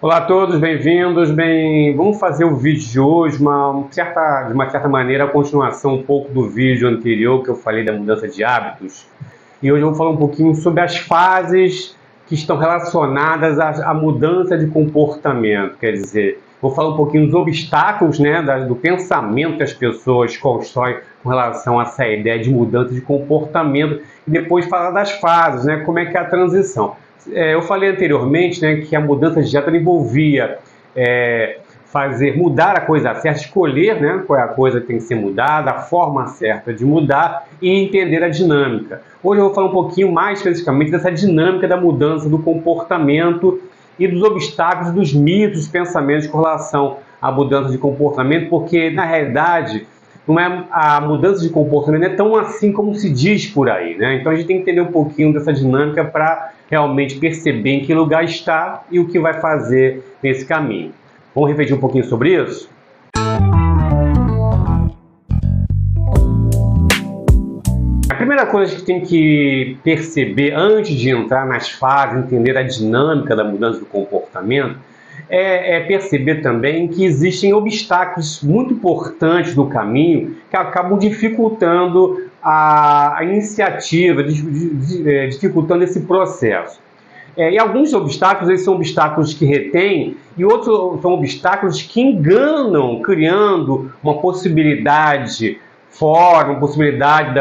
Olá a todos, bem-vindos. Vamos fazer o vídeo de hoje, de uma certa maneira, a continuação um pouco do vídeo anterior que eu falei da mudança de hábitos. E hoje eu vou falar um pouquinho sobre as fases que estão relacionadas à mudança de comportamento. Quer dizer, vou falar um pouquinho dos obstáculos, né, do pensamento que as pessoas constroem com relação a essa ideia de mudança de comportamento e depois falar das fases, né, como é que é a transição. Eu falei anteriormente, né, que a mudança de dieta envolvia mudar a coisa certa, escolher, né, qual é a coisa que tem que ser mudada, a forma certa de mudar e entender a dinâmica. Hoje eu vou falar um pouquinho mais especificamente dessa dinâmica da mudança do comportamento e dos obstáculos, dos mitos, dos pensamentos com relação à mudança de comportamento, porque na realidade não é, a mudança de comportamento não é tão assim como se diz por aí, né? Então a gente tem que entender um pouquinho dessa dinâmica para realmente perceber em que lugar está e o que vai fazer nesse caminho. Vamos refletir um pouquinho sobre isso? A primeira coisa que tem que perceber antes de entrar nas fases, entender a dinâmica da mudança do comportamento, é perceber também que existem obstáculos muito importantes no caminho que acabam dificultando a iniciativa, dificultando esse processo. E alguns obstáculos eles são obstáculos que retêm e outros são obstáculos que enganam, criando uma possibilidade fora, uma possibilidade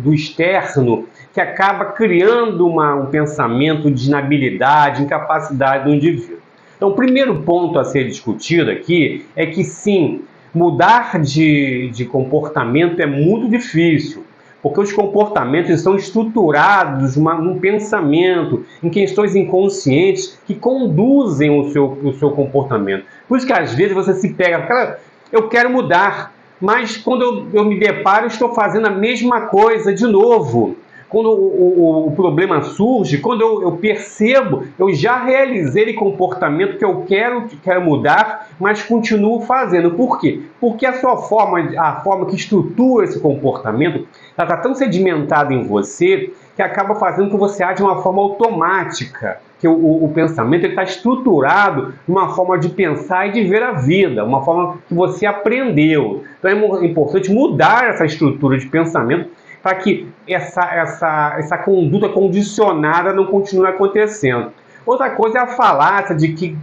do externo, que acaba criando um pensamento de inabilidade, incapacidade do indivíduo. Então, o primeiro ponto a ser discutido aqui é que, sim, mudar de comportamento é muito difícil, porque os comportamentos estão estruturados num pensamento, em questões inconscientes que conduzem o seu comportamento. Por isso que, às vezes, você se pega, cara, eu quero mudar, mas quando eu me deparo, eu estou fazendo a mesma coisa de novo. Quando o problema surge, quando eu percebo, eu já realizei o comportamento que eu quero mudar, mas continuo fazendo. Por quê? Porque a forma que estrutura esse comportamento, ela está tão sedimentada em você que acaba fazendo que você age de uma forma automática. Que o pensamento está estruturado numa forma de pensar e de ver a vida, uma forma que você aprendeu. Então é importante mudar essa estrutura de pensamento para que essa conduta condicionada não continue acontecendo. Outra coisa é a falácia de que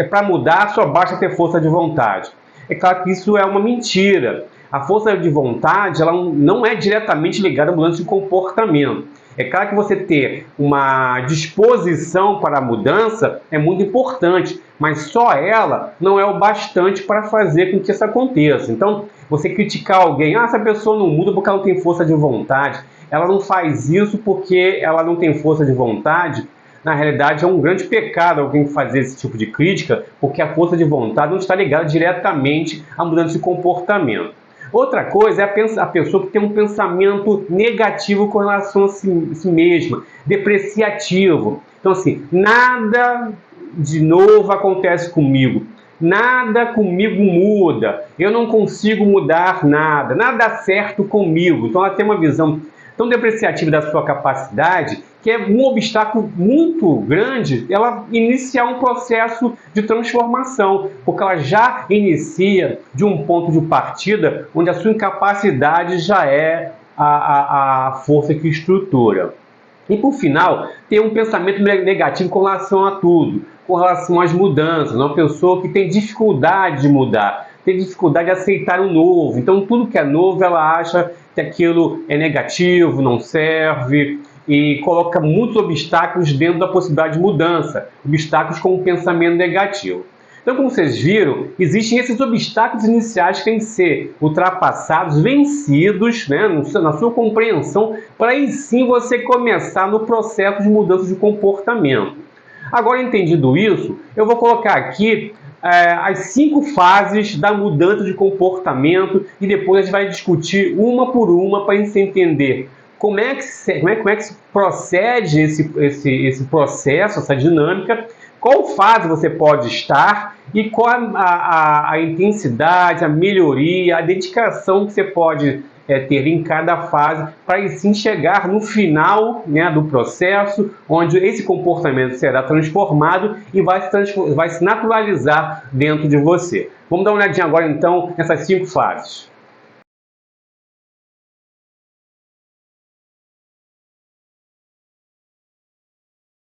para mudar só basta ter força de vontade. É claro que isso é uma mentira. A força de vontade ela não é diretamente ligada à mudança de comportamento. É claro que você ter uma disposição para a mudança é muito importante, mas só ela não é o bastante para fazer com que isso aconteça. Então, você criticar alguém, essa pessoa não muda porque ela não tem força de vontade, ela não faz isso porque ela não tem força de vontade, na realidade é um grande pecado alguém fazer esse tipo de crítica, porque a força de vontade não está ligada diretamente à mudança de comportamento. Outra coisa é a pessoa que tem um pensamento negativo com relação a si mesma, depreciativo. Então, assim, nada de novo acontece comigo, nada comigo muda, eu não consigo mudar nada, nada dá certo comigo. Então, ela tem uma visão tão depreciativa da sua capacidade que é um obstáculo muito grande ela iniciar um processo de transformação, porque ela já inicia de um ponto de partida onde a sua incapacidade já é a força que estrutura. E, por final, ter um pensamento negativo com relação a tudo, com relação às mudanças, uma pessoa que tem dificuldade de mudar, tem dificuldade de aceitar o novo. Então, tudo que é novo, ela acha que aquilo é negativo, não serve, e coloca muitos obstáculos dentro da possibilidade de mudança, obstáculos com um pensamento negativo. Então, como vocês viram, existem esses obstáculos iniciais que têm que ser ultrapassados, vencidos, né, na sua compreensão, para aí sim você começar no processo de mudança de comportamento. Agora, entendido isso, eu vou colocar aqui as 5 fases da mudança de comportamento e depois a gente vai discutir uma por uma para a gente entender como é que se procede esse processo, essa dinâmica, qual fase você pode estar e qual a intensidade, a melhoria, a dedicação que você pode ter em cada fase para assim chegar no final, né, do processo, onde esse comportamento será transformado e vai se naturalizar dentro de você. Vamos dar uma olhadinha agora então nessas 5 fases.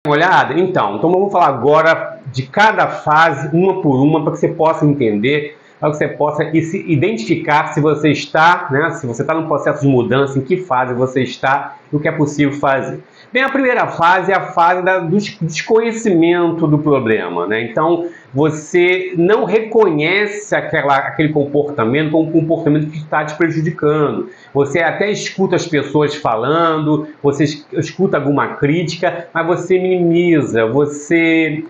Olhada? Então vamos falar agora de cada fase, uma por uma, para que você possa entender, para que você possa se identificar se você está, né, se você está no processo de mudança, em que fase você está e o que é possível fazer. Bem, a primeira fase é a fase do desconhecimento do problema, né? Então, você não reconhece aquele comportamento como um comportamento que está te prejudicando. Você até escuta as pessoas falando, você escuta alguma crítica, mas você minimiza, você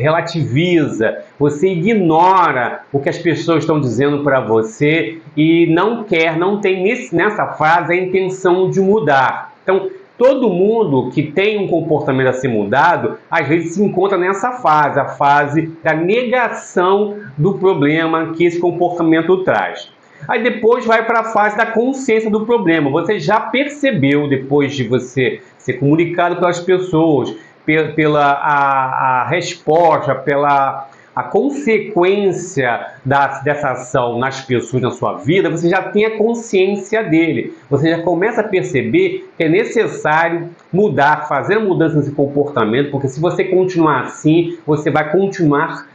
relativiza, você ignora o que as pessoas estão dizendo para você e não tem nessa fase a intenção de mudar. Então, todo mundo que tem um comportamento a ser mudado, às vezes se encontra nessa fase, a fase da negação do problema que esse comportamento traz. Aí depois vai para a fase da consciência do problema. Você já percebeu, depois de você ser comunicado pelas pessoas, pela a resposta, pela a consequência dessa ação nas pessoas, na sua vida, você já tem a consciência dele. Você já começa a perceber que é necessário mudar, fazer a mudança nesse comportamento, porque se você continuar assim, você vai continuar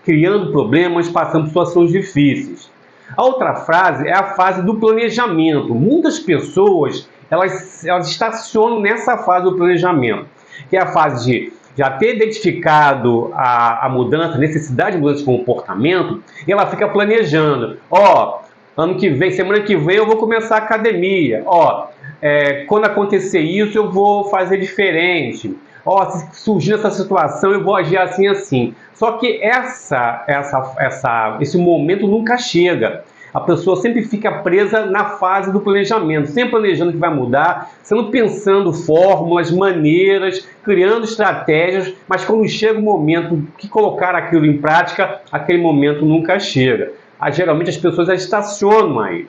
criando problemas, passando por situações difíceis. A outra fase é a fase do planejamento. Muitas pessoas elas estacionam nessa fase do planejamento, que é a fase de já ter identificado a mudança, a necessidade de mudança de comportamento, e ela fica planejando. Ano que vem, semana que vem eu vou começar a academia. Quando acontecer isso eu vou fazer diferente. Se surgir essa situação eu vou agir assim assim. Só que esse momento nunca chega. A pessoa sempre fica presa na fase do planejamento, sempre planejando que vai mudar, sempre pensando fórmulas, maneiras, criando estratégias, mas quando chega o momento que colocar aquilo em prática, aquele momento nunca chega. Geralmente as pessoas estacionam aí.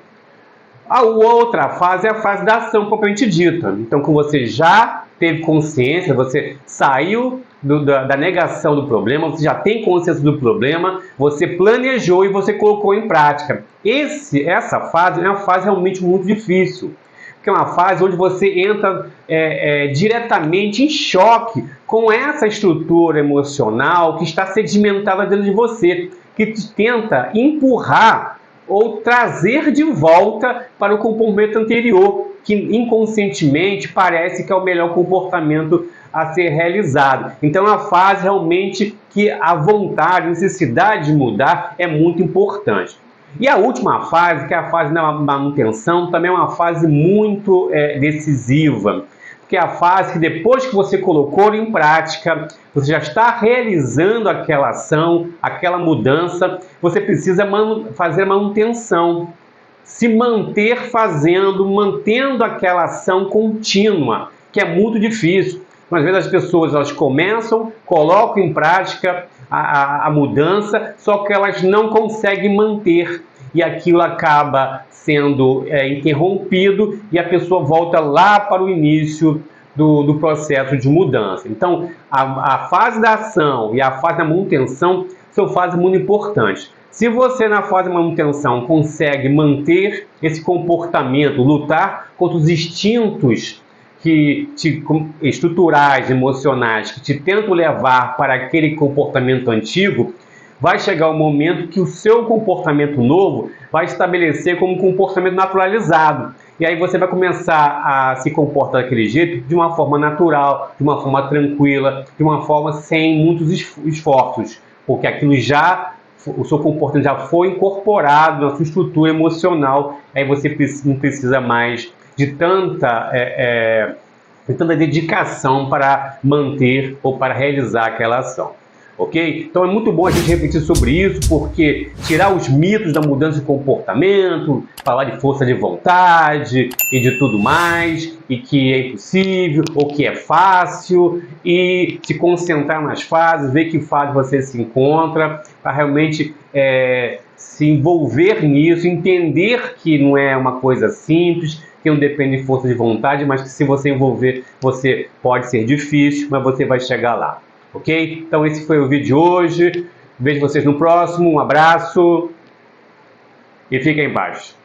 A outra fase é a fase da ação propriamente dita. Então, quando você já teve consciência, você saiu da negação do problema, você já tem consciência do problema, você planejou e você colocou em prática. Essa fase é uma fase realmente muito difícil, porque é uma fase onde você entra diretamente em choque com essa estrutura emocional que está sedimentada dentro de você, que te tenta empurrar ou trazer de volta para o comportamento anterior, que inconscientemente parece que é o melhor comportamento a ser realizado. Então é uma fase realmente que a vontade, a necessidade de mudar é muito importante. E a última fase, que é a fase da manutenção, também é uma fase muito decisiva, que é a fase que depois que você colocou em prática, você já está realizando aquela ação, aquela mudança, você precisa fazer manutenção, se manter mantendo aquela ação contínua, que é muito difícil. Às vezes as pessoas elas começam, colocam em prática a mudança, só que elas não conseguem manter e aquilo acaba sendo interrompido e a pessoa volta lá para o início do processo de mudança. Então, a fase da ação e a fase da manutenção são fases muito importantes. Se você na fase de manutenção consegue manter esse comportamento, lutar contra os instintos estruturais, emocionais, que te tentam levar para aquele comportamento antigo, vai chegar um momento que o seu comportamento novo vai estabelecer como um comportamento naturalizado. E aí você vai começar a se comportar daquele jeito de uma forma natural, de uma forma tranquila, de uma forma sem muitos esforços, porque o seu comportamento já foi incorporado na sua estrutura emocional, aí você não precisa mais de tanta dedicação para manter ou para realizar aquela ação. ok? Então é muito bom a gente refletir sobre isso, porque tirar os mitos da mudança de comportamento, falar de força de vontade e de tudo mais, e que é impossível, ou que é fácil, e se concentrar nas fases, ver que fase você se encontra, para realmente se envolver nisso, entender que não é uma coisa simples, que não depende de força de vontade, mas que se você envolver, você pode ser difícil, mas você vai chegar lá. Ok? Então esse foi o vídeo de hoje. Vejo vocês no próximo. Um abraço e fiquem em paz.